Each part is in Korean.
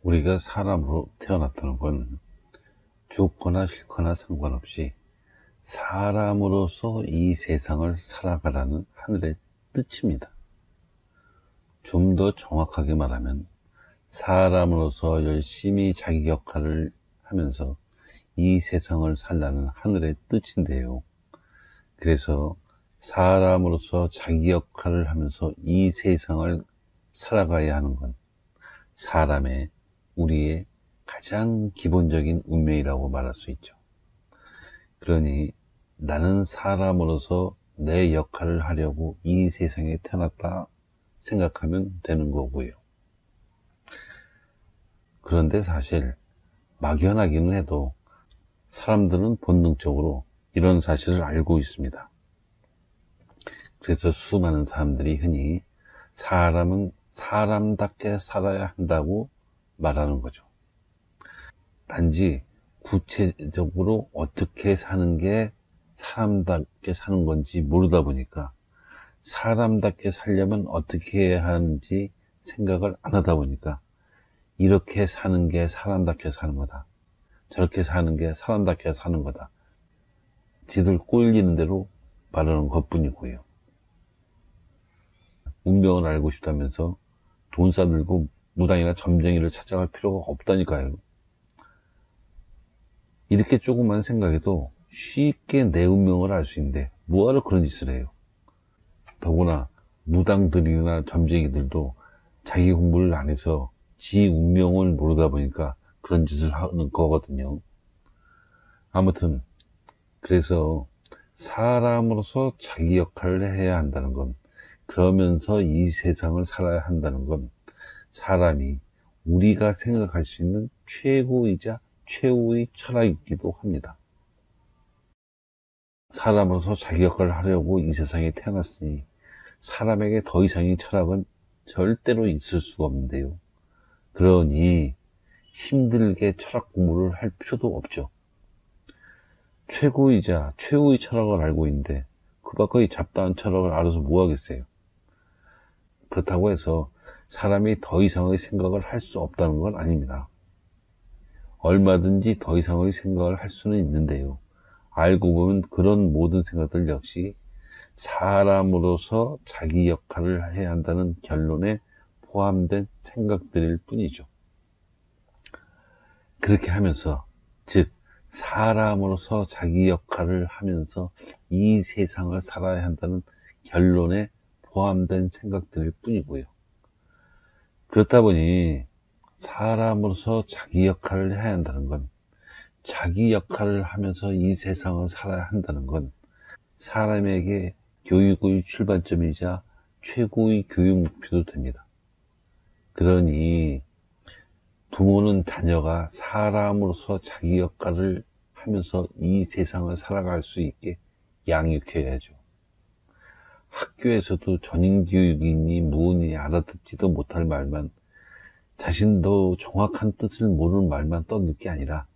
우리가 사람으로 태어났다는 건 좋거나 싫거나 상관없이 사람으로서 이 세상을 살아가라는 하늘의 뜻입니다. 좀 더 정확하게 말하면 사람으로서 열심히 자기 역할을 하면서 이 세상을 살라는 하늘의 뜻인데요. 그래서 사람으로서 자기 역할을 하면서 이 세상을 살아가야 하는 건 사람의, 우리의 가장 기본적인 운명이라고 말할 수 있죠. 그러니 나는 사람으로서 내 역할을 하려고 이 세상에 태어났다 생각하면 되는 거고요. 그런데 사실 막연하기는 해도 사람들은 본능적으로 이런 사실을 알고 있습니다. 그래서 수많은 사람들이 흔히 사람은 사람답게 살아야 한다고 말하는 거죠. 단지 구체적으로 어떻게 사는 게 사람답게 사는 건지 모르다 보니까 사람답게 살려면 어떻게 해야 하는지 생각을 안 하다 보니까 이렇게 사는 게 사람답게 사는 거다, 저렇게 사는 게 사람답게 사는 거다, 지들 꼴리는 대로 말하는 것뿐이고요. 운명을 알고 싶다면서 돈 싸들고 무당이나 점쟁이를 찾아갈 필요가 없다니까요. 이렇게 조금만 생각해도 쉽게 내 운명을 알 수 있는데 뭐하러 그런 짓을 해요. 더구나 무당들이나 점쟁이들도 자기 공부를 안 해서 지 운명을 모르다 보니까 그런 짓을 하는 거거든요. 아무튼 그래서 사람으로서 자기 역할을 해야 한다는 건, 그러면서 이 세상을 살아야 한다는 건 사람이 우리가 생각할 수 있는 최고이자 최후의 철학이기도 합니다. 사람으로서 자기 역할을 하려고 이 세상에 태어났으니 사람에게 더 이상의 철학은 절대로 있을 수가 없는데요. 그러니 힘들게 철학 공부를 할 필요도 없죠. 최고이자 최후의 철학을 알고 있는데 그 밖의 잡다한 철학을 알아서 뭐 하겠어요. 그렇다고 해서 사람이 더 이상의 생각을 할 수 없다는 건 아닙니다. 얼마든지 더 이상의 생각을 할 수는 있는데요. 알고 보면 그런 모든 생각들 역시 사람으로서 자기 역할을 해야 한다는 결론에 포함된 생각들일 뿐이죠. 그렇게 하면서, 즉 사람으로서 자기 역할을 하면서 이 세상을 살아야 한다는 결론에 포함된 생각들일 뿐이고요. 그렇다 보니 사람으로서 자기 역할을 해야 한다는 건, 자기 역할을 하면서 이 세상을 살아야 한다는 건 사람에게 교육의 출발점이자 최고의 교육 목표도 됩니다. 그러니 부모는 자녀가 사람으로서 자기 역할을 하면서 이 세상을 살아갈 수 있게 양육해야죠. 학교에서도 전인교육이니 뭐니 알아듣지도 못할 말만, 자신도 정확한 뜻을 모르는 말만 떠들 게 아니라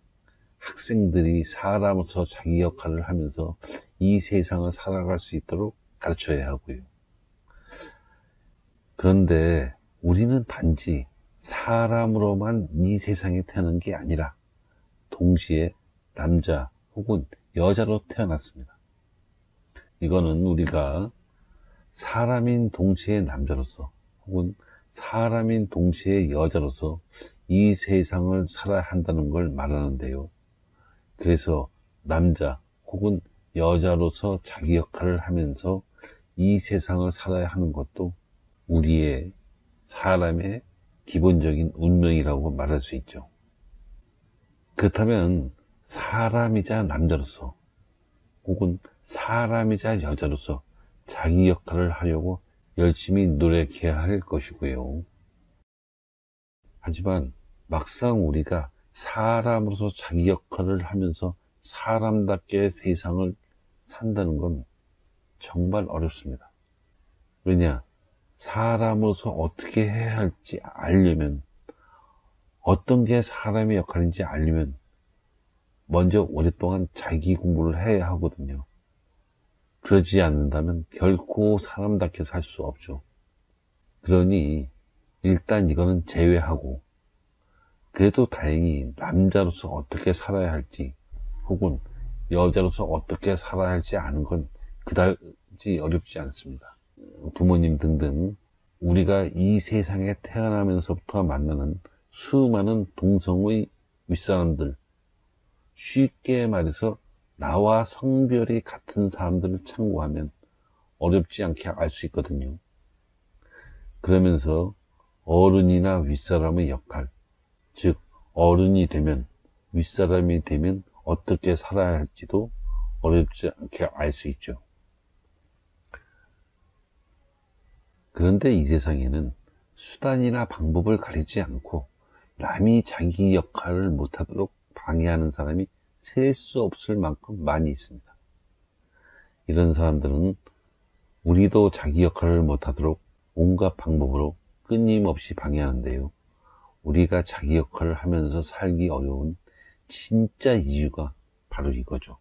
학생들이 사람으로서 자기 역할을 하면서 이 세상을 살아갈 수 있도록 가르쳐야 하고요. 그런데 우리는 단지 사람으로만 이 세상에 태어난 게 아니라 동시에 남자 혹은 여자로 태어났습니다. 이거는 우리가 사람인 동시에 남자로서 혹은 사람인 동시에 여자로서 이 세상을 살아야 한다는 걸 말하는데요. 그래서 남자 혹은 여자로서 자기 역할을 하면서 이 세상을 살아야 하는 것도 우리의 사람의 기본적인 운명이라고 말할 수 있죠. 그렇다면 사람이자 남자로서 혹은 사람이자 여자로서 자기 역할을 하려고 열심히 노력해야 할 것이고요. 하지만 막상 우리가 사람으로서 자기 역할을 하면서 사람답게 세상을 산다는 건 정말 어렵습니다. 왜냐? 사람으로서 어떻게 해야 할지 알려면, 어떤 게 사람의 역할인지 알려면 먼저 오랫동안 자기 공부를 해야 하거든요. 그러지 않는다면 결코 사람답게 살 수 없죠. 그러니 일단 이거는 제외하고 그래도 다행히 남자로서 어떻게 살아야 할지 혹은 여자로서 어떻게 살아야 할지 아는 건 그다지 어렵지 않습니다. 부모님 등등 우리가 이 세상에 태어나면서부터 만나는 수많은 동성의 윗사람들, 쉽게 말해서 나와 성별이 같은 사람들을 참고하면 어렵지 않게 알 수 있거든요. 그러면서 어른이나 윗사람의 역할, 즉 어른이 되면, 윗사람이 되면 어떻게 살아야 할지도 어렵지 않게 알 수 있죠. 그런데 이 세상에는 수단이나 방법을 가리지 않고 남이 자기 역할을 못하도록 방해하는 사람이 셀 수 없을 만큼 많이 있습니다. 이런 사람들은 우리도 자기 역할을 못하도록 온갖 방법으로 끊임없이 방해하는데요. 우리가 자기 역할을 하면서 살기 어려운 진짜 이유가 바로 이거죠.